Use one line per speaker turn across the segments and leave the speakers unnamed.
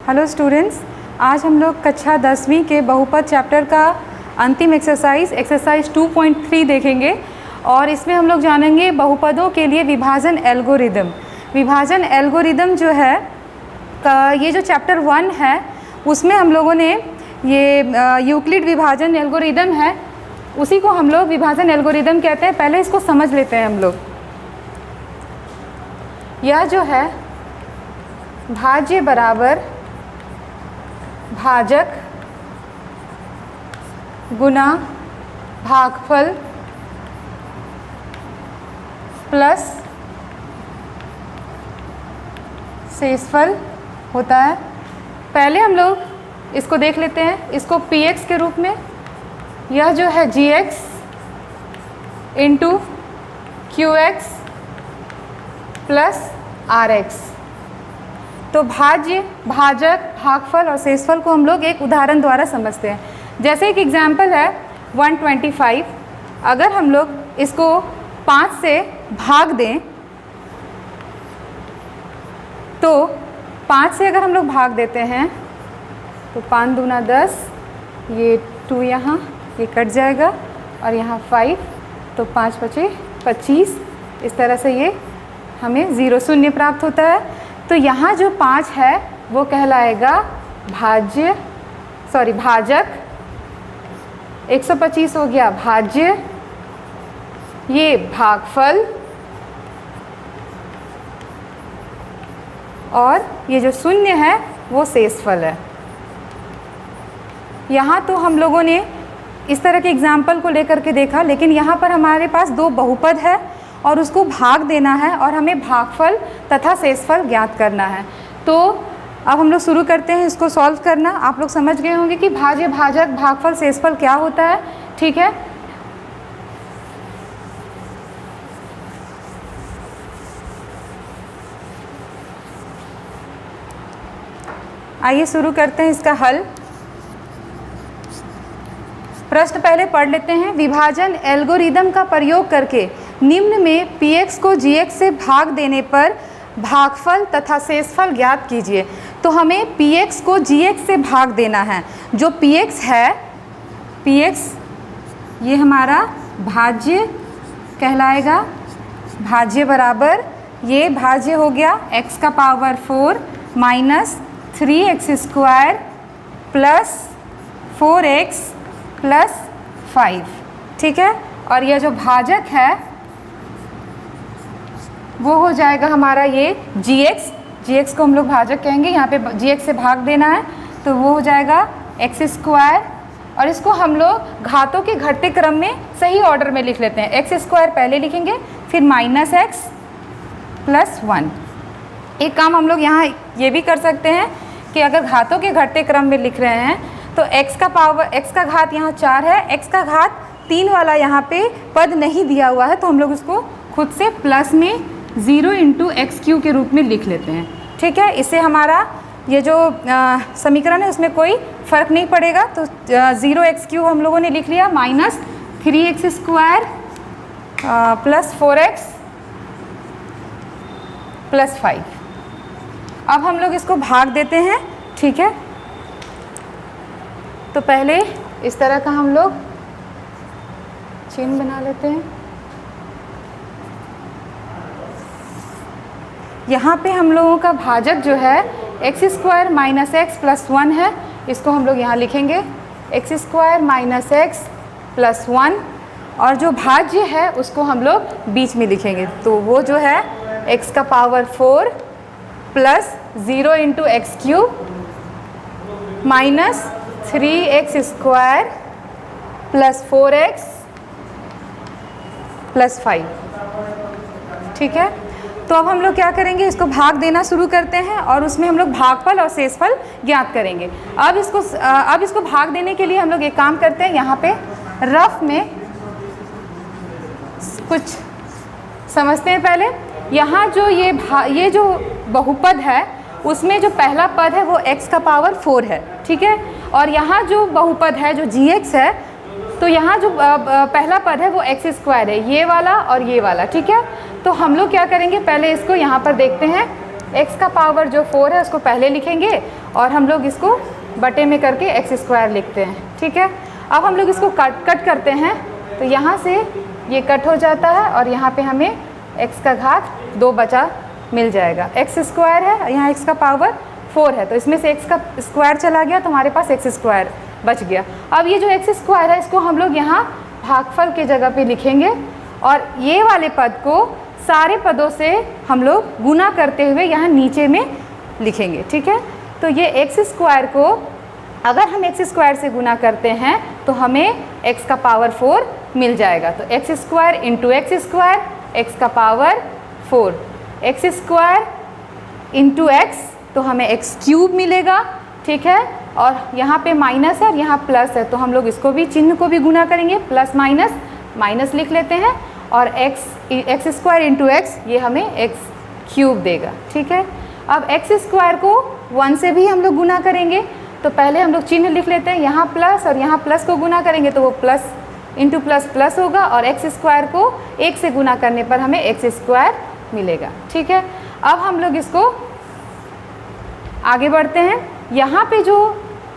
Hello students, आज हम लोग कक्षा 10वीं के बहुपद चैप्टर का अंतिम एक्सरसाइज 2.3 देखेंगे और इसमें हम लोग जानेंगे बहुपदों के लिए विभाजन एल्गोरिदम। विभाजन एल्गोरिदम जो है ये जो चैप्टर 1 है उसमें हम लोगों ने ये यूक्लिड विभाजन एल्गोरिदम है, उसी को हम लोग विभाजन एल्गोरिदम कहते हैं। पहले इसको समझ लेते हैं हम लोग। यह जो है भाज्य बराबर भाजक गुना भागफल प्लस शेषफल होता है। पहले हम लोग इसको देख लेते हैं, इसको px के रूप में। यह जो है gx into qx plus rx। तो भाज्य, भाजक, भागफल और शेषफल को हम लोग एक उदाहरण द्वारा समझते हैं। जैसे एक एग्जाम्पल है 125। अगर हम लोग इसको 5 से भाग दें तो 5 से अगर हम लोग भाग देते हैं तो 5 दूना 10, ये 2 यहाँ ये कट जाएगा और यहाँ 5, तो 5 पचे 25। इस तरह से ये हमें 0 शून्य प्राप्त होता है। तो यहाँ जो 5 है वो कहलाएगा भाजक। 125 हो गया भाज्य, ये भागफल और ये जो शून्य है वो शेषफल है। यहाँ तो हम लोगों ने इस तरह के एग्जाम्पल को लेकर के देखा, लेकिन यहाँ पर हमारे पास 2 बहुपद है और उसको भाग देना है और हमें भागफल तथा शेषफल ज्ञात करना है। तो अब हम लोग शुरू करते हैं इसको सॉल्व करना। आप लोग समझ गए होंगे कि भाज्य, भाजक, भागफल, शेषफल क्या होता है। ठीक है, आइए शुरू करते हैं इसका हल। प्रश्न पहले पढ़ लेते हैं। विभाजन एल्गोरिदम का प्रयोग करके निम्न में px को gx से भाग देने पर भागफल तथा शेषफल ज्ञात कीजिए। तो हमें px को gx से भाग देना है। जो px है, px ये हमारा भाज्य कहलाएगा। भाज्य बराबर ये भाज्य हो गया x का power 4 minus 3x square plus 4x plus 5। ठीक है, और यह जो भाजक है वो हो जाएगा हमारा ये gx को हम लोग भाजक कहेंगे। यहाँ पे gx से भाग देना है तो वो हो जाएगा x स्क्वायर, और इसको हम लोग घातों के घटते क्रम में सही ऑर्डर में लिख लेते हैं। x स्क्वायर पहले लिखेंगे, फिर माइनस x प्लस 1। एक काम हम लोग यहाँ ये भी कर सकते हैं कि अगर घातों के घटते क्रम में लिख रहे हैं तो x का घात यहाँ 4 है, x का घात 3 वाला यहाँ पे पद नहीं दिया हुआ है, तो हम लोग उसको खुद से प्लस में 0 इंटू x³ के रूप में लिख लेते हैं। ठीक है, इससे हमारा ये जो समीकरण है उसमें कोई फ़र्क नहीं पड़ेगा। तो 0x³ हम लोगों ने लिख लिया, minus 3x square plus 4x plus 5। अब हम लोग इसको भाग देते हैं। ठीक है, तो पहले इस तरह का हम लोग चिन्ह बना लेते हैं। यहाँ पे हम लोगों का भाजक जो है x square minus x plus 1 है, इसको हम लोग यहाँ लिखेंगे x square minus x plus 1, और जो भाज्य है उसको हम लोग बीच में लिखेंगे। तो वो जो है x का power 4 plus 0 into x³ minus 3x square plus 4x plus 5। ठीक है, तो अब हम लोग क्या करेंगे, इसको भाग देना शुरू करते हैं और उसमें हम लोग भागफल और शेषफल ज्ञात करेंगे। अब इसको भाग देने के लिए हम लोग एक काम करते हैं, यहाँ पे रफ में कुछ समझते हैं। पहले यहाँ जो ये जो बहुपद है उसमें जो पहला पद है वो x का पावर 4 है। ठीक है, और यहाँ जो बहुपद है जो gx है, तो यहाँ जो पहला पद है वो x स्क्वायर है, ये वाला और ये वाला। ठीक है, तो हम लोग क्या करेंगे, पहले इसको यहाँ पर देखते हैं। x का पावर जो 4 है उसको पहले लिखेंगे और हम लोग इसको बटे में करके एक्स स्क्वायर लिखते हैं। ठीक है, अब हम लोग इसको कट करते हैं, तो यहाँ से ये कट हो जाता है और यहाँ पे हमें x का घात 2 बचा मिल जाएगा। एक्स स्क्वायर है, यहाँ x का पावर 4 है, तो इसमें से x का स्क्वायर चला गया तो हमारे पास x स्क्वायर बच गया। अब ये जो x स्क्वायर है इसको हम लोग यहाँ भागफल के जगह पे लिखेंगे और ये वाले पद को सारे पदों से हम लोग गुना करते हुए यहाँ नीचे में लिखेंगे। ठीक है, तो ये एक्स स्क्वायर को अगर हम एक्स स्क्वायर से गुना करते हैं तो हमें x का पावर 4 मिल जाएगा। तो x square into x square, x का power 4, x square into x, तो हमें एक्स क्यूब मिलेगा। ठीक है, और यहाँ पे माइनस है और यहाँ प्लस है, तो हम लोग इसको भी चिन्ह को भी गुना करेंगे, प्लस माइनस माइनस लिख लेते हैं और एक्स स्क्वायर इंटू एक्स ये हमें एक्स क्यूब देगा। ठीक है, अब एक्स स्क्वायर को 1 से भी हम लोग गुना करेंगे, तो पहले हम लोग चिन्ह लिख लेते हैं, यहाँ प्लस और यहाँ प्लस को गुना करेंगे तो वो प्लस इंटू प्लस प्लस होगा और एक्स स्क्वायर को 1 से गुना करने पर हमें एक्स स्क्वायर मिलेगा। ठीक है, अब हम लोग इसको आगे बढ़ते हैं। यहाँ पे जो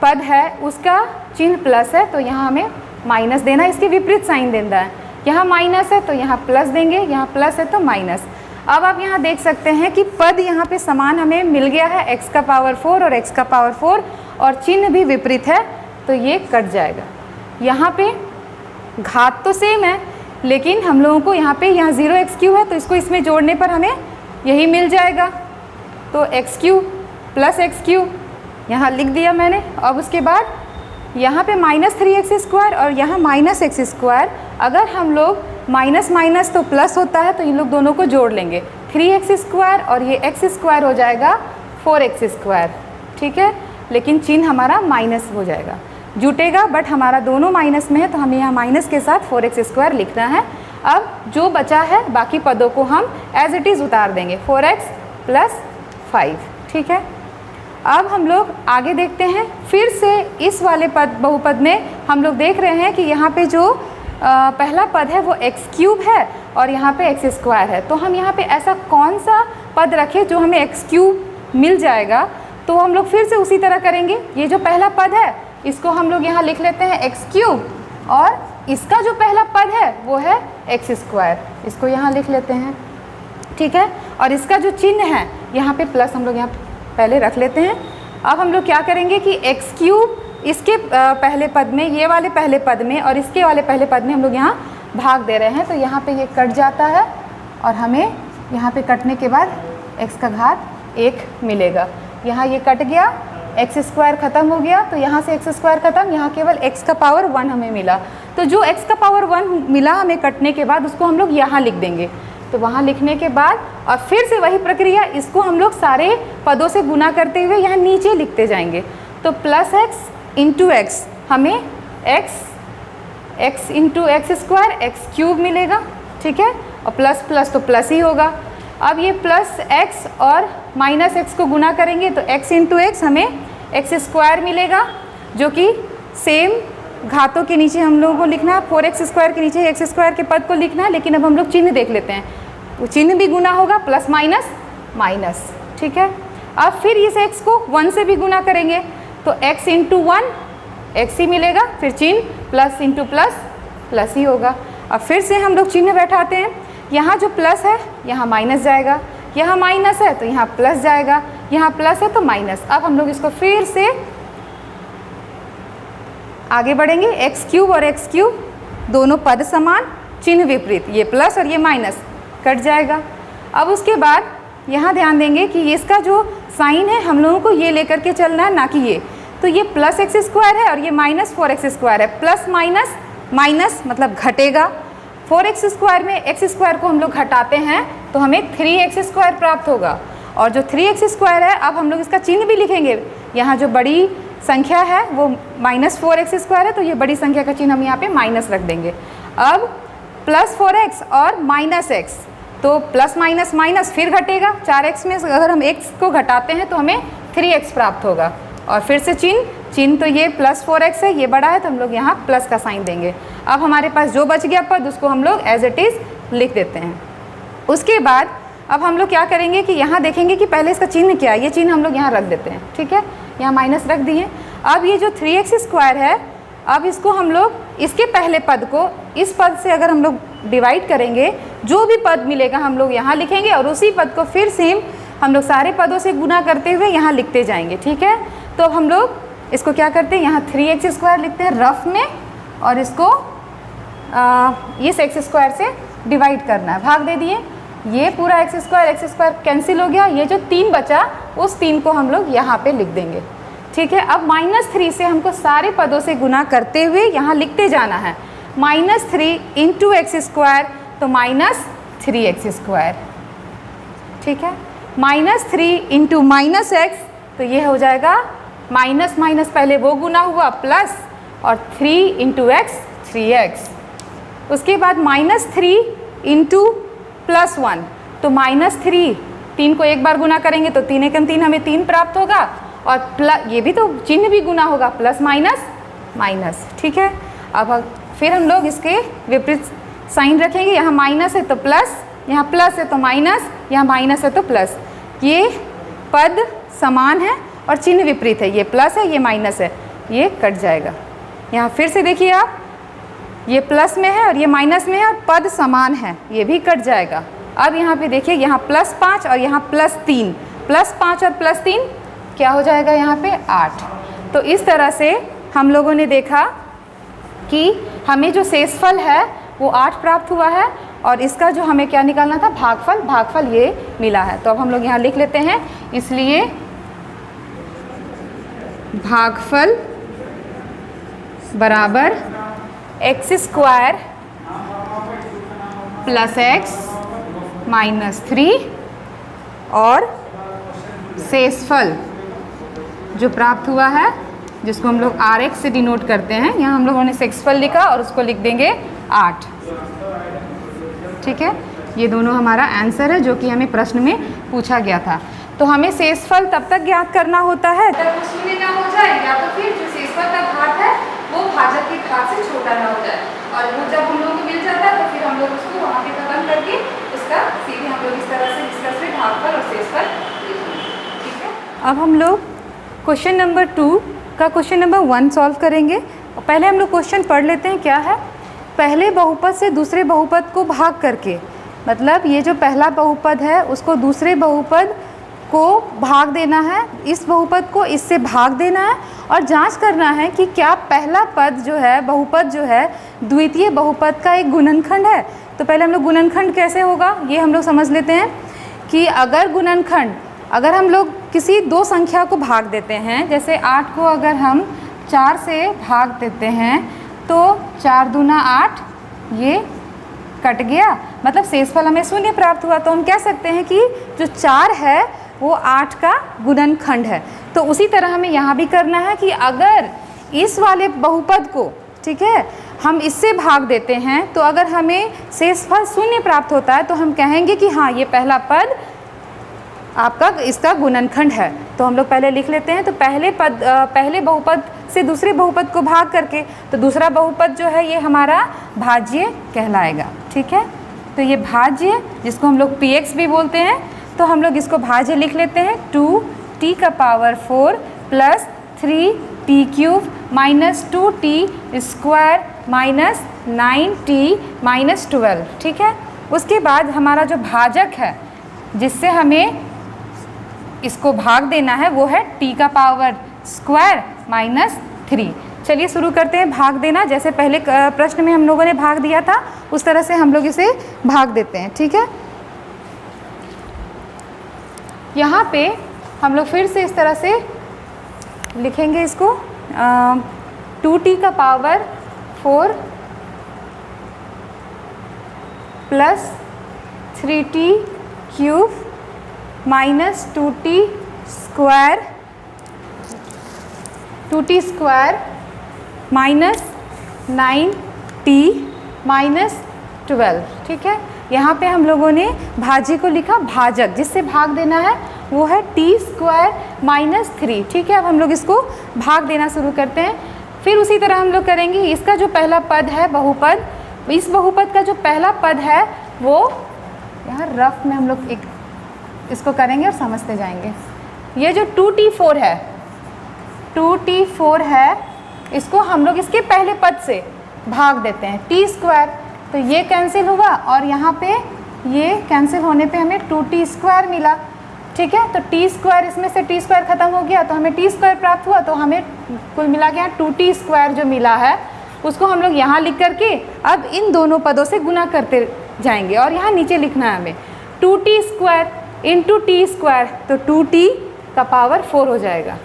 पद है उसका चिन्ह प्लस है, तो यहाँ हमें माइनस देना, इसके विपरीत साइन देना है। यहाँ माइनस है तो यहाँ प्लस देंगे, यहाँ प्लस है तो माइनस। अब आप यहाँ देख सकते हैं कि पद यहाँ पे समान हमें मिल गया है, x का पावर 4 और x का पावर 4, और चिन्ह भी विपरीत है तो ये कट जाएगा। यहाँ पे घात तो सेम है लेकिन हम लोगों को यहाँ 0x³ है तो इसको इसमें जोड़ने पर हमें यही मिल जाएगा, तो x³ प्लस x³ यहाँ लिख दिया मैंने। अब उसके बाद यहाँ पे -3x² और यहाँ -x², अगर हम लोग माइनस माइनस तो प्लस होता है तो इन लोग दोनों को जोड़ लेंगे, 3x² और ये x² हो जाएगा 4x²। ठीक है, लेकिन चिन्ह हमारा माइनस हो जाएगा, जुटेगा, बट हमारा दोनों माइनस में है तो हमें यहाँ माइनस के साथ 4x² लिखना है। अब जो बचा है बाकी पदों को हम एज इट इज़ उतार देंगे, 4x + 5। ठीक है, अब हम लोग आगे देखते हैं। फिर से इस वाले बहुपद में हम लोग देख रहे हैं कि यहाँ पे जो पहला पद है वो x³ है और यहाँ पे x² है, तो हम यहाँ पे ऐसा कौन सा पद रखें जो हमें x³ मिल जाएगा। तो हम लोग फिर से उसी तरह करेंगे। ये जो पहला पद है इसको हम लोग यहाँ लिख लेते हैं x³ और इसका जो पहला पद है वो है x², इसको यहाँ लिख लेते हैं। ठीक है, और इसका जो चिन्ह है यहाँ पे प्लस हम लोग यहाँ पहले रख लेते हैं। अब हम लोग क्या करेंगे कि x³ इसके पहले पद में, ये वाले पहले पद में और इसके वाले पहले पद में हम लोग यहाँ भाग दे रहे हैं, तो यहाँ पे ये कट जाता है और हमें यहाँ पे कटने के बाद x का घात 1 मिलेगा। यहाँ ये कट गया, x² ख़त्म हो गया, तो यहाँ से x² ख़त्म, यहाँ केवल x का पावर 1 हमें मिला। तो जो x का पावर 1 मिला हमें कटने के बाद उसको हम लोग यहाँ लिख देंगे। तो वहाँ लिखने के बाद और फिर से वही प्रक्रिया, इसको हम लोग सारे पदों से गुना करते हुए यहाँ नीचे लिखते जाएंगे। तो +x × x हमें x × x² x³ मिलेगा। ठीक है, और प्लस प्लस तो प्लस ही होगा। अब ये +x और -x को गुना करेंगे तो x × x हमें x² मिलेगा, जो कि सेम घातों के नीचे हम लोगों को लिखना है, 4x² के नीचे x² के पद को लिखना है। लेकिन अब हम लोग चिन्ह देख लेते हैं, वो चिन्ह भी गुना होगा, प्लस माइनस माइनस। ठीक है, अब फिर इस x को 1 से भी गुना करेंगे तो x × 1 x ही मिलेगा, फिर चिन्ह प्लस × प्लस प्लस ही होगा। अब फिर से हम लोग चिन्ह बैठाते हैं, यहाँ जो प्लस है यहाँ माइनस जाएगा, यहाँ माइनस है तो यहाँ प्लस जाएगा, यहाँ प्लस है तो माइनस। अब हम लोग इसको फिर से आगे बढ़ेंगे, x³ और x³ दोनों पद समान, चिन्ह विपरीत, ये प्लस और ये माइनस कट जाएगा। अब उसके बाद यहाँ ध्यान देंगे कि इसका जो साइन है हम लोगों को ये लेकर के चलना है, ना कि ये। तो ये +x² है और ये -4x² है, प्लस माइनस माइनस मतलब घटेगा। 4x² में x² को हम लोग घटाते हैं तो हमें 3x² प्राप्त होगा, और जो 3x² है अब हम लोग इसका चिन्ह भी लिखेंगे। यहाँ जो बड़ी संख्या है वो -4x² है, तो ये बड़ी संख्या का चिन्ह हम यहाँ पे माइनस रख देंगे। अब +4x और -x, तो प्लस माइनस माइनस फिर घटेगा, 4x में अगर हम x को घटाते हैं तो हमें 3x प्राप्त होगा। और फिर से चिन्ह तो ये +4x है, ये बड़ा है तो हम लोग यहाँ प्लस का साइन देंगे। अब हमारे पास जो बच गया पद उसको हम लोग एज इट इज़ लिख देते हैं। उसके बाद अब हम लोग क्या करेंगे कि यहाँ देखेंगे कि पहले इसका चिन्ह क्या है, ये चिन्ह हम लोग यहाँ रख देते हैं। ठीक है, यहाँ माइनस रख दिए। अब ये जो 3x² है, अब इसको हम लोग इसके पहले पद को इस पद से अगर हम लोग डिवाइड करेंगे, जो भी पद मिलेगा हम लोग यहाँ लिखेंगे और उसी पद को फिर सेम हम लोग सारे पदों से गुना करते हुए यहाँ लिखते जाएंगे। ठीक है, तो अब हम लोग इसको क्या करते हैं, यहाँ 3x² लिखते हैं रफ में और इसको इस x² से डिवाइड करना है, भाग दे दिए। ये पूरा x² कैंसिल हो गया, ये जो 3 बचा उस 3 को हम लोग यहाँ पे लिख देंगे। ठीक है, अब -3 से हमको सारे पदों से गुना करते हुए यहाँ लिखते जाना है। -3 × x², तो -3x²। ठीक है, -3 × -x, तो ये हो जाएगा माइनस माइनस पहले वो गुना हुआ प्लस और 3 × x 3x। उसके बाद -3 × +1, तो -3, 3 को एक बार गुना करेंगे तो 3 × 3 हमें 3 प्राप्त होगा और प्लस ये भी तो चिन्ह भी गुना होगा, प्लस माइनस माइनस। ठीक है, अब फिर हम लोग इसके विपरीत साइन रखेंगे, यहाँ माइनस है तो प्लस, यहाँ प्लस है तो माइनस, यहाँ माइनस है तो प्लस। ये पद समान है और चिन्ह विपरीत है, ये प्लस है ये माइनस है, ये कट जाएगा। यहाँ फिर से देखिए आप, ये प्लस में है और ये माइनस में है और पद समान है, ये भी कट जाएगा। अब यहाँ पे देखिए, यहाँ +5 और यहाँ +3, +5 और +3 क्या हो जाएगा यहाँ पे 8। तो इस तरह से हम लोगों ने देखा कि हमें जो शेषफल है वो 8 प्राप्त हुआ है और इसका जो हमें क्या निकालना था, भागफल, भागफल ये मिला है। तो अब हम लोग यहाँ लिख लेते हैं, इसलिए भागफल बराबर x² + x -3 और शेषफल जो प्राप्त हुआ है जिसको हम लोग RX से डिनोट करते हैं, यहाँ हम लोगों ने शेषफल लिखा और उसको लिख देंगे 8। ठीक है, ये दोनों हमारा आंसर है जो कि हमें प्रश्न में पूछा गया था। तो हमें शेषफल तब तक ज्ञात करना होता है जब उसमें ना हो जाए या तो फिर जो शेषफल का घात है वो भाजक के घात से छोटा ना हो जाए, और वो जब हम लोग को मिल जाता है तो फिर हम लोग उसको वहाँ पे खत्म करके उसका सीधे हम लोग इस तरह से डिस्कस में भागफल और शेषफल लिखेंगे। ठीक है, अब हम लोग क्वेश्चन नंबर 2 का क्वेश्चन नंबर 1 सॉल्व करेंगे। पहले हम लोग क्वेश्चन पढ़ लेते हैं क्या है। पहले बहुपद से दूसरे बहुपद को भाग करके, मतलब ये जो पहला बहुपद है उसको दूसरे बहुपद को भाग देना है, इस बहुपद को इससे भाग देना है और जांच करना है कि क्या पहला पद जो है, बहुपद जो है, द्वितीय बहुपद का एक गुणनखंड है। तो पहले हम लोग गुणनखंड कैसे होगा ये हम लोग समझ लेते हैं कि अगर गुणनखंड, अगर हम लोग किसी 2 संख्या को भाग देते हैं, जैसे 8 को अगर हम 4 से भाग देते हैं तो 4 दूना 8, ये कट गया, मतलब शेषफल हमें 0 प्राप्त हुआ। तो हम कह सकते हैं कि जो 4 है वो 8 का गुणनखंड है। तो उसी तरह हमें यहाँ भी करना है कि अगर इस वाले बहुपद को, ठीक है, हम इससे भाग देते हैं तो अगर हमें शेषफल 0 प्राप्त होता है तो हम कहेंगे कि हाँ ये पहला पद आपका इसका गुणनखंड है। तो हम लोग पहले लिख लेते हैं। तो पहले बहुपद से दूसरे बहुपद को भाग करके तो दूसरा बहुपद जो है ये हमारा भाज्य कहलाएगा। ठीक है, तो ये भाज्य जिसको हम लोग px भी बोलते हैं, तो हम लोग इसको भाज्य लिख लेते हैं 2t⁴ + 3t³ -2t² -9t -12। ठीक है, उसके बाद हमारा जो भाजक है जिससे हमें इसको भाग देना है वो है t² -3। चलिए शुरू करते हैं भाग देना। जैसे पहले प्रश्न में हम लोगों ने भाग दिया था उस तरह से हम लोग इसे भाग देते हैं। ठीक है, यहाँ पे हम लोग फिर से इस तरह से लिखेंगे इसको 2t⁴ + 3t³ -2t² -9t -12। ठीक है, यहाँ पे हम लोगों ने भाज्य को लिखा भाजक, जिससे भाग देना है वो है t² -3। ठीक है, अब हम लोग इसको भाग देना शुरू करते हैं। फिर उसी तरह हम लोग करेंगे, इसका जो पहला पद है बहुपद, इस बहुपद का जो पहला पद है वो यहाँ रफ में हम लोग इसको करेंगे और समझते जाएंगे। ये जो 2t4 है, 2t4 है, इसको हम लोग इसके पहले पद से भाग देते हैं t², तो ये कैंसिल हुआ और यहाँ पे ये कैंसिल होने पे हमें 2t² मिला। ठीक है, तो t² इसमें से t² खत्म हो गया तो हमें t² प्राप्त हुआ, तो हमें कुल मिला के यहाँ 2t² जो मिला है उसको हम लोग यहाँ लिख करके अब इन दोनों पदों से गुना करते जाएंगे और यहाँ नीचे लिखना है हमें 2t² इंटू t², तो 2t का पावर 4 हो जाएगा।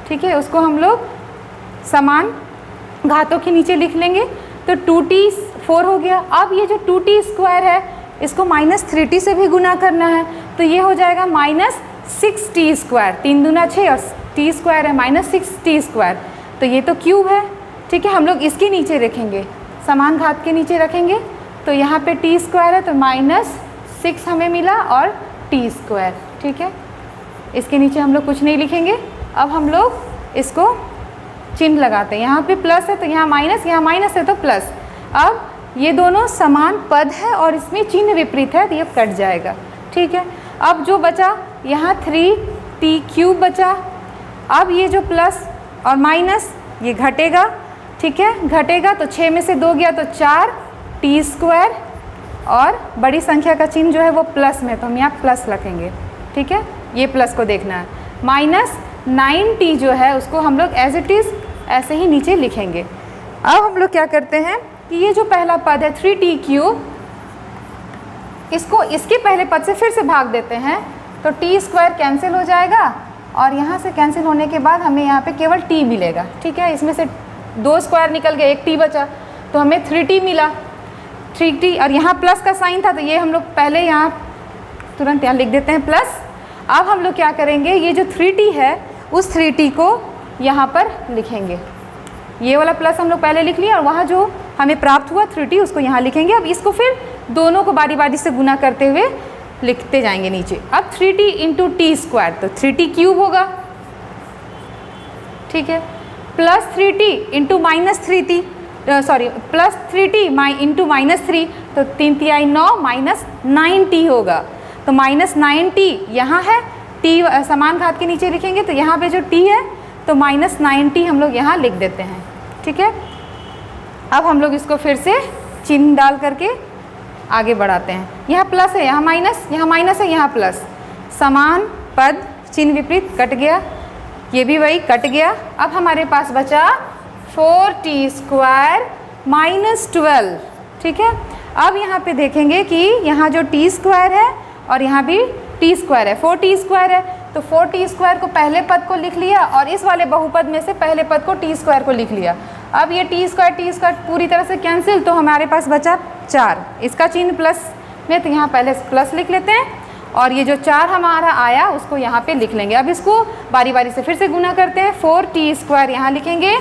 ठीक है, उसको हम लोग समान घातों के नीचे लिख लेंगे, तो 2t4 हो गया। अब ये जो 2t² है इसको -3t से भी गुना करना है, तो ये हो जाएगा -6t², 3 दूना 6 और t² है -6t², तो ये तो क्यूब है। ठीक है, हम लोग इसके नीचे रखेंगे, समान घात के नीचे रखेंगे, तो यहाँ पे t² है तो -6 हमें मिला और t²। ठीक है, इसके नीचे हम लोग कुछ नहीं लिखेंगे। अब हम लोग इसको चिन्ह लगाते हैं, यहाँ पे प्लस है तो यहाँ माइनस है तो प्लस। अब ये दोनों समान पद है और इसमें चिन्ह विपरीत है तो ये कट जाएगा। ठीक है, अब जो बचा यहाँ 3t³ बचा। अब ये जो प्लस और माइनस ये घटेगा। ठीक है, घटेगा तो 6 में से 2 गया तो 4t² और बड़ी संख्या का चिन्ह जो है वो प्लस में, तो हम यहाँ प्लस रखेंगे। ठीक है, ये प्लस को देखना है। -9t जो है उसको हम लोग एज इट इज़ ऐसे ही नीचे लिखेंगे। अब हम लोग क्या करते हैं कि ये जो पहला पद है 3t³ इसको इसके पहले पद से फिर से भाग देते हैं, तो t² कैंसिल हो जाएगा और यहाँ से कैंसिल होने के बाद हमें यहाँ पे केवल t मिलेगा। ठीक है, इसमें से 2 स्क्वायर निकल गया, 1 t बचा, तो हमें 3t मिला, 3t। और यहाँ प्लस का साइन था तो ये हम लोग पहले यहाँ तुरंत यहाँ लिख देते हैं प्लस। अब हम लोग क्या करेंगे, ये जो 3t है उस 3t को यहाँ पर लिखेंगे। ये वाला प्लस हम लोग पहले लिख लिया और वहाँ जो हमें प्राप्त हुआ 3t उसको यहाँ लिखेंगे। अब इसको फिर दोनों को बारी बारी से गुना करते हुए लिखते जाएंगे नीचे। अब 3t इंटू t² तो 3t³ होगा। ठीक है, plus 3t into -3t plus 3t into -3 तो 3 तिहाई 9 -9t होगा। तो -9t यहाँ है, t समान घात के नीचे लिखेंगे तो यहाँ पे जो t है तो -9t हम लोग यहाँ लिख देते हैं। ठीक है, अब हम लोग इसको फिर से चिन्ह डाल करके आगे बढ़ाते हैं। यहाँ प्लस है, यहाँ माइनस है, यहाँ प्लस, समान पद चिन्ह विपरीत कट गया, ये भी वही कट गया। अब हमारे पास बचा 4t² -12। ठीक है, अब यहाँ पे देखेंगे कि यहाँ जो t² है और यहाँ भी t² है, 4t² है, तो 4t² को पहले पद को लिख लिया और इस वाले बहुपद में से पहले पद को t² को लिख लिया। अब ये t² पूरी तरह से कैंसिल, तो हमारे पास बचा 4, इसका चिन्ह प्लस में, तो यहाँ पहले प्लस लिख लेते हैं और ये जो 4 हमारा आया उसको यहाँ पे लिख लेंगे। अब इसको बारी बारी से फिर से गुना करते हैं, 4t² यहाँ लिखेंगे।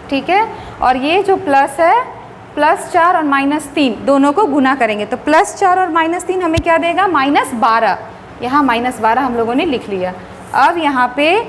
ठीक है, और ये जो प्लस है +4 और -3 दोनों को गुना करेंगे, तो +4 और -3 हमें क्या देगा, -12। यहाँ -12 हम लोगों ने लिख लिया। अब यहाँ पे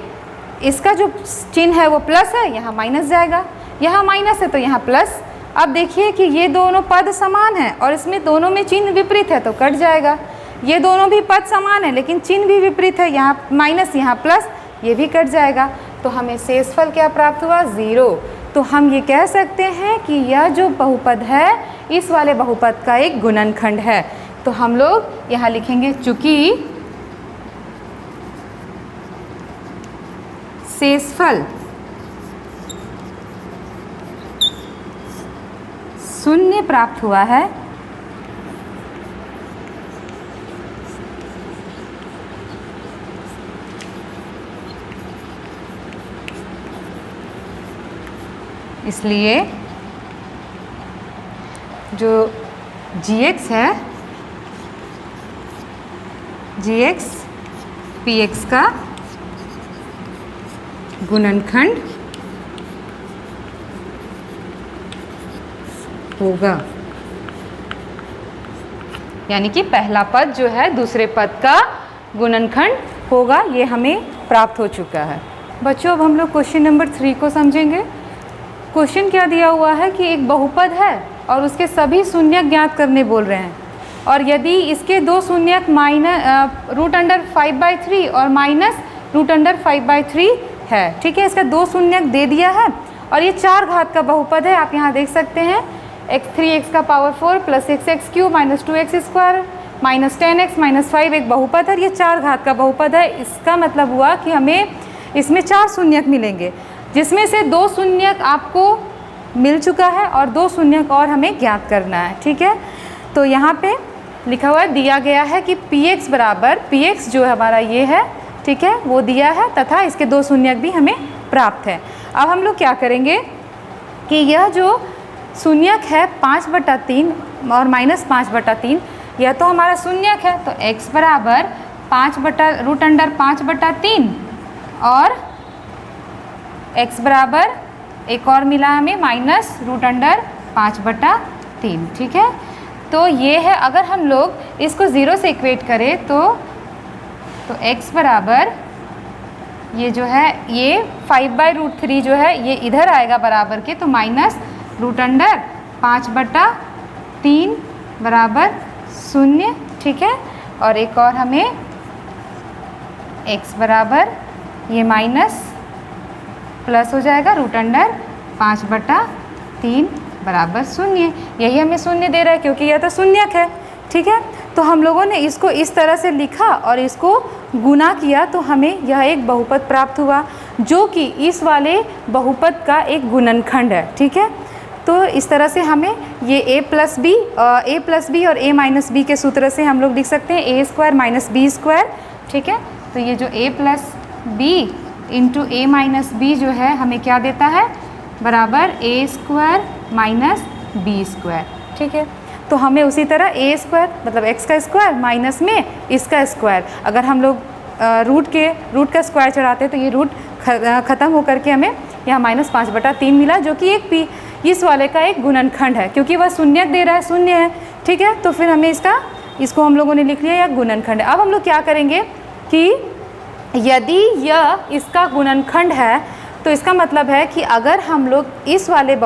इसका जो चिन्ह है वो प्लस है, यहाँ माइनस जाएगा, यहाँ माइनस है तो यहाँ प्लस। अब देखिए कि ये दोनों पद समान हैं और इसमें दोनों में चिन्ह विपरीत है तो कट जाएगा। ये दोनों भी पद समान है लेकिन चिन्ह भी विपरीत है, यहाँ माइनस यहाँ प्लस, ये भी कट जाएगा। तो हमें शेषफल क्या प्राप्त हुआ, 0। तो हम ये कह सकते हैं कि यह जो बहुपद है इस वाले बहुपद का एक गुणनखंड है। तो हम लोग यहाँ लिखेंगे, चूँकि शेषफल 0 प्राप्त हुआ है, इसलिए जो gx है, gx px का गुणनखंड होगा। यानी कि पहला पद जो है दूसरे पद का गुणनखंड होगा, ये हमें प्राप्त हो चुका है। बच्चों अब हम लोग क्वेश्चन नंबर 3 को समझेंगे। क्वेश्चन क्या दिया हुआ है कि एक बहुपद है और उसके सभी शून्यक ज्ञात करने बोल रहे हैं, और यदि इसके 2 शून्यक √5/3 और -√5/3 है, ठीक है। इसका 2 शून्यक दे दिया है और ये 4 घात का बहुपद है, आप यहाँ देख सकते हैं। 3x का power 4 plus 6x cube minus 2x square minus 10x minus 5 एक बहुपद है, ये 4 घात का बहुपद है। इसका मतलब हुआ कि हमें इसमें 4 शून्यक मिलेंगे, जिसमें से 2 शून्यक आपको मिल चुका है और 2 शून्यक और हमें ज्ञात करना है, ठीक है। तो यहाँ पे लिखा हुआ दिया गया है कि px बराबर, px जो हमारा ये है, ठीक है, वो दिया है तथा इसके 2 शून्यक भी हमें प्राप्त है। अब हम लोग क्या करेंगे कि यह जो शून्यक है 5/3 और माइनस 5/3, यह तो हमारा शून्यक है, तो x बराबर 5/√5/3 और x बराबर एक और मिला हमें -√5/3, ठीक है। तो ये है, अगर हम लोग इसको 0 से इक्वेट करें तो x बराबर ये जो है ये 5/√3 जो है ये इधर आएगा बराबर के, तो -√5/3 बराबर 0, ठीक है। और एक और हमें x बराबर ये माइनस प्लस हो जाएगा √5/3 बराबर 0, यही हमें 0 दे रहा है क्योंकि यह तो शून्यक है, ठीक है। तो हम लोगों ने इसको इस तरह से लिखा और इसको गुना किया तो हमें यह एक बहुपद प्राप्त हुआ, जो कि इस वाले बहुपद का एक गुणनखंड है, ठीक है। तो इस तरह से हमें ये a प्लस बी और a माइनस बी के सूत्र से हम लोग लिख सकते हैं a² माइनस बी स्क्वायर, ठीक है। तो ये जो a plus B into a minus B जो है हमें क्या देता है, बराबर a² माइनस बी स्क्वायर, ठीक है। तो हमें उसी तरह a² मतलब x का स्क्वायर माइनस में इसका स्क्वायर, अगर हम लोग रूट का स्क्वायर चढ़ाते हैं तो ये रूट ख़त्म होकर के हमें यहाँ -5/3 मिला, जो कि एक इस वाले का एक गुणनखंड है, क्योंकि वह शून्यक दे रहा है, 0 है, ठीक है। तो फिर हमें इसको हम लोगों ने लिख लिया यह गुणनखंड है। अब हम लोग क्या करेंगे कि यदि यह इसका गुणनखंड है तो इसका मतलब है कि अगर हम लोग इस वाले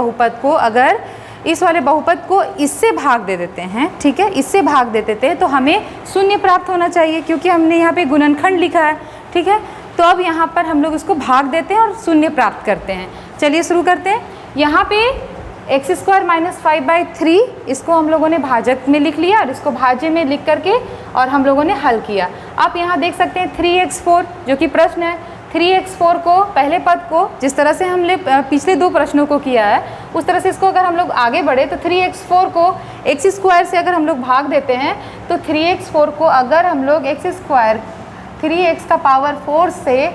बहुपद को इससे भाग दे देते हैं, ठीक है, इससे भाग दे देते हैं तो हमें 0 प्राप्त होना चाहिए, क्योंकि हमने यहाँ पे गुणनखंड लिखा है, ठीक है। तो अब यहाँ पर हम लोग इसको भाग देते हैं और 0 प्राप्त करते हैं। चलिए शुरू करते हैं। यहाँ पे x² माइनस 5/3 इसको हम लोगों ने भाजक में लिख लिया और इसको भाज्य में लिख करके और हम लोगों ने हल किया। आप यहाँ देख सकते हैं 3x4 जो कि प्रश्न है, 3x4 को पहले पद को जिस तरह से हमने पिछले 2 प्रश्नों को किया है उस तरह से इसको अगर हम लोग आगे बढ़े तो 3x4 को x² से अगर हम लोग भाग देते हैं तो 3x4 को अगर हम लोग x² 3x का पावर 4 से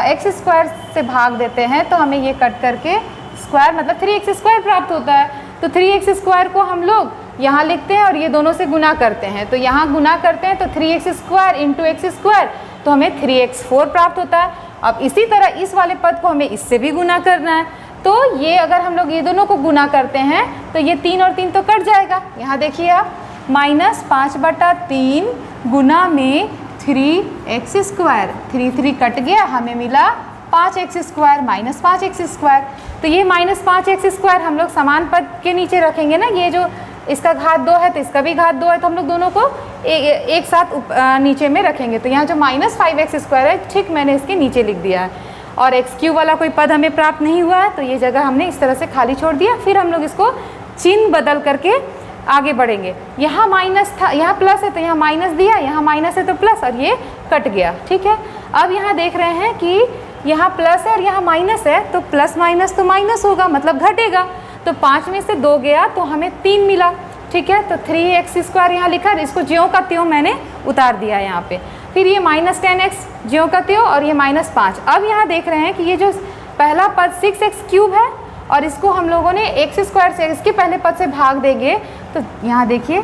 x² से भाग देते हैं तो हमें ये कट करके स्क्वायर मतलब 3x² प्राप्त होता है। तो 3x² को हम लोग यहाँ लिखते हैं और ये दोनों से गुना करते हैं, तो यहाँ गुना करते हैं तो 3x² इंटू x² तो हमें 3x4 प्राप्त होता है। अब इसी तरह इस वाले पद को हमें इससे भी गुना करना है, तो ये अगर हम लोग ये दोनों को गुना करते हैं तो ये 3 और 3 तो कट जाएगा। यहाँ देखिए आप -5/3 गुना में 3x² 3 कट गया, हमें मिला 5x² माइनस 5x²। तो ये -5x² हम लोग समान पद के नीचे रखेंगे ना, ये जो इसका घात 2 है तो इसका भी घात 2 है, तो हम लोग दोनों को एक साथ नीचे में रखेंगे। तो यहाँ जो -5x² है ठीक मैंने इसके नीचे लिख दिया है और x³ वाला कोई पद हमें प्राप्त नहीं हुआ है तो ये जगह हमने इस तरह से खाली छोड़ दिया। फिर हम लोग इसको चिन्ह बदल करके आगे बढ़ेंगे। यहाँ माइनस था, यहाँ प्लस है तो यहाँ माइनस दिया, यहाँ माइनस है तो प्लस और ये कट गया, ठीक है। अब यहाँ देख रहे हैं कि यहाँ प्लस है और यहाँ माइनस है, तो प्लस माइनस तो माइनस होगा मतलब घटेगा, तो 5 में से 2 गया तो हमें 3 मिला, ठीक है। तो 3x² यहाँ लिखा, इसको ज्यों का त्यों मैंने उतार दिया यहाँ पे। फिर ये -10x ज्यों का त्यों और ये -5। अब यहाँ देख रहे हैं कि ये जो पहला पद 6x³ है और इसको हम लोगों ने x² से इसके पहले पद से भाग देंगे तो यहाँ देखिए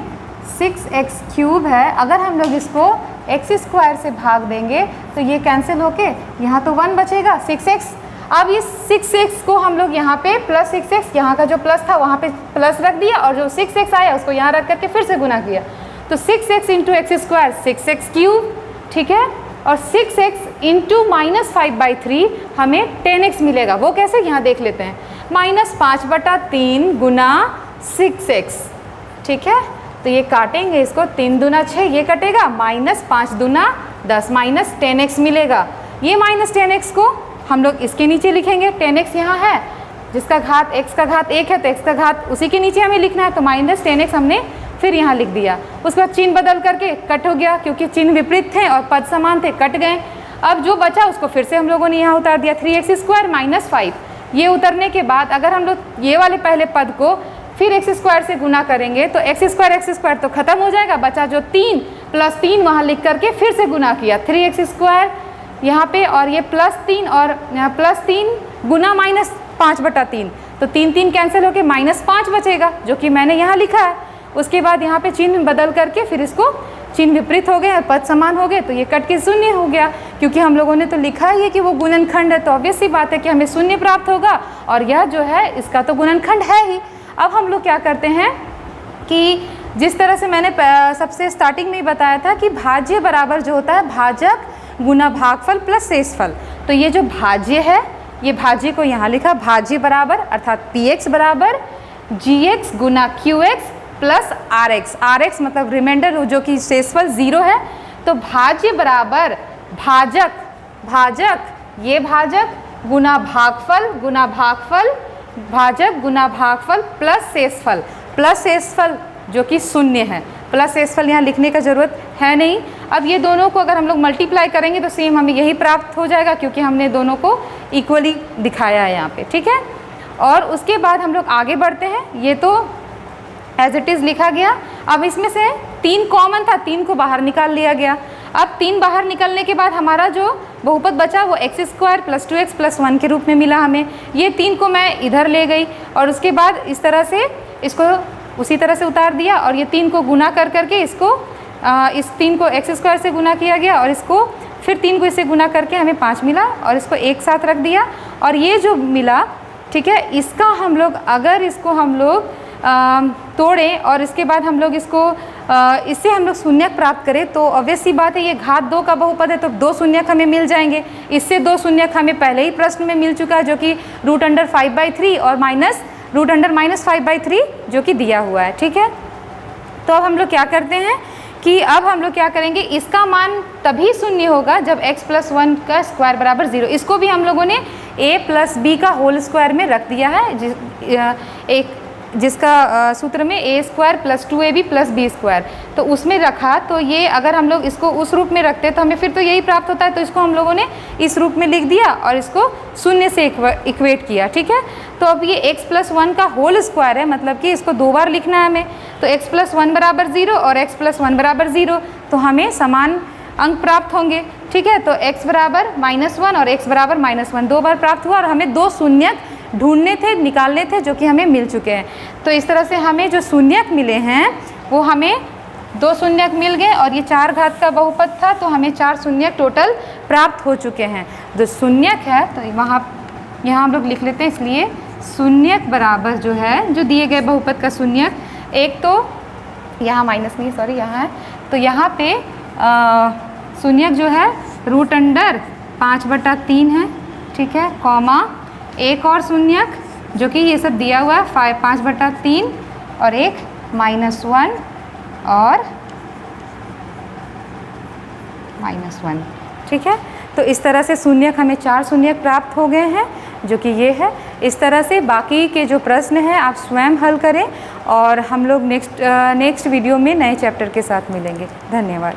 6x³ है, अगर हम लोग इसको x² से भाग देंगे तो ये कैंसिल होके यहाँ तो 1 बचेगा 6x। अब इस 6x को हम लोग यहाँ पे प्लस 6x, यहाँ का जो प्लस था वहाँ पे प्लस रख दिया और जो 6x आया उसको यहाँ रख करके फिर से गुना किया, तो 6x इंटू x² 6x³, ठीक है। और 6x इंटू -5/3 हमें 10x मिलेगा। वो कैसे, यहाँ देख लेते हैं। -5/3 गुना 6x, ठीक है। तो ये काटेंगे इसको, 3 दूना 6 ये कटेगा, -5 दूना 10 -10x मिलेगा। ये -10x को हम लोग इसके नीचे लिखेंगे 10x यहाँ है, जिसका घात x का घात 1 है तो x का घात उसी के नीचे हमें लिखना है, तो माइनस 10x हमने फिर यहाँ लिख दिया। उसके बाद चिन्ह बदल करके कट हो गया, क्योंकि चिन्ह विपरीत थे और पद समान थे, कट गए। अब जो बचा उसको फिर से हम लोगों ने यहाँ उतार दिया, 3x² माइनस 5। ये उतरने के बाद अगर हम लोग ये वाले पहले पद को फिर x² से गुना करेंगे तो x² तो खत्म हो जाएगा, बचा जो 3 प्लस 3 वहाँ लिख करके फिर से गुना किया, 3x² यहाँ पे, और ये प्लस 3 और यहाँ प्लस 3 गुना माइनस 5/3, तो 3 कैंसिल होके -5 बचेगा, जो कि मैंने यहाँ लिखा है। उसके बाद यहाँ पे चिन्ह बदल करके फिर इसको चिन्ह विपरीत हो गए और पद समान हो गए, तो ये कट के शून्य हो गया, क्योंकि हम लोगों ने तो लिखा ही है कि वो गुणनखंड है, तो ऑब्वियस सी बात है कि हमें शून्य प्राप्त होगा, और यह जो है इसका तो गुणनखंड है ही। अब हम लोग क्या करते हैं कि जिस तरह से मैंने सबसे स्टार्टिंग में ही बताया था कि भाज्य बराबर जो होता है भाजक गुना भागफल प्लस शेषफल, तो ये जो भाज्य है ये भाज्य को यहाँ लिखा, भाज्य बराबर अर्थात px बराबर gx गुना qx प्लस rx, rx मतलब रिमाइंडर जो कि शेषफल 0 है, तो भाज्य बराबर भाजक, भाजक ये भाजक गुना भागफल भाजक गुना भागफल प्लस शेषफल जो कि 0 है। प्लस शेषफल यहाँ लिखने का ज़रूरत है नहीं। अब ये दोनों को अगर हम लोग मल्टीप्लाई करेंगे तो सेम हमें यही प्राप्त हो जाएगा, क्योंकि हमने दोनों को इक्वली दिखाया है यहाँ पे, ठीक है। और उसके बाद हम लोग आगे बढ़ते हैं, ये तो एज इट इज़ लिखा गया। अब इसमें से 3 कॉमन था, 3 को बाहर निकाल लिया गया। अब 3 बाहर निकलने के बाद हमारा जो बहुपद बचा वो x² + 2x + 1 के रूप में मिला हमें। ये 3 को मैं इधर ले गई और उसके बाद इस तरह से इसको उसी तरह से उतार दिया, और ये 3 को गुना कर करके इसको इस 3 को x² से गुना किया गया, और इसको फिर 3 को इससे गुना करके हमें 5 मिला, और इसको एक साथ रख दिया। और ये जो मिला, ठीक है, इसका हम लोग अगर इसको हम लोग तोड़ें और इसके बाद हम लोग इसको इससे हम लोग शून्यक प्राप्त करें, तो ऑब्वियस सी बात है ये घात 2 का बहुपद है, तो 2 शून्यक हमें मिल जाएंगे। इससे 2 शून्यक हमें पहले ही प्रश्न में मिल चुका है, जो कि √5/3 और -√5/3 जो कि दिया हुआ है, ठीक है। तो अब हम लोग क्या करते हैं कि अब हम लोग क्या करेंगे, इसका मान तभी शून्य होगा जब x + 1 का स्क्वायर बराबर 0। इसको भी हम लोगों ने a + b का होल स्क्वायर में रख दिया है, जिसका सूत्र में a² + 2ab + b², तो उसमें रखा। तो ये अगर हम लोग इसको उस रूप में रखते तो हमें फिर तो यही प्राप्त होता है, तो इसको हम लोगों ने इस रूप में लिख दिया और इसको 0 से इक्वेट किया, ठीक है। तो अब ये x + 1 का होल स्क्वायर है, मतलब कि इसको 2 बार लिखना है हमें, तो x + 1 बराबर 0 और x + 1 बराबर 0, तो हमें समान अंक प्राप्त होंगे, ठीक है। तो x बराबर -1 और x बराबर -1 2 बार प्राप्त हुआ, और हमें 2 शून्यक ढूंढने थे, निकालने थे, जो कि हमें मिल चुके हैं। तो इस तरह से हमें जो शून्यक मिले हैं वो हमें 2 शून्यक मिल गए, और ये 4 घात का बहुपद था, तो हमें 4 शून्यक टोटल प्राप्त हो चुके हैं। जो शून्यक है तो यहाँ हम लोग लिख लेते हैं, इसलिए शून्यक बराबर जो है, जो दिए गए बहुपद का शून्यक, एक तो यहाँ माइनस नहीं, सॉरी यहाँ है, तो यहाँ पे शून्यक जो है √5/3 है, ठीक है, कॉमा एक और शून्यक जो कि ये सब दिया हुआ है 5/3 और एक -1 और -1, ठीक है। तो इस तरह से शून्यक हमें 4 शून्यक प्राप्त हो गए हैं, जो कि ये है। इस तरह से बाकी के जो प्रश्न हैं आप स्वयं हल करें, और हम लोग नेक्स्ट वीडियो में नए चैप्टर के साथ मिलेंगे। धन्यवाद।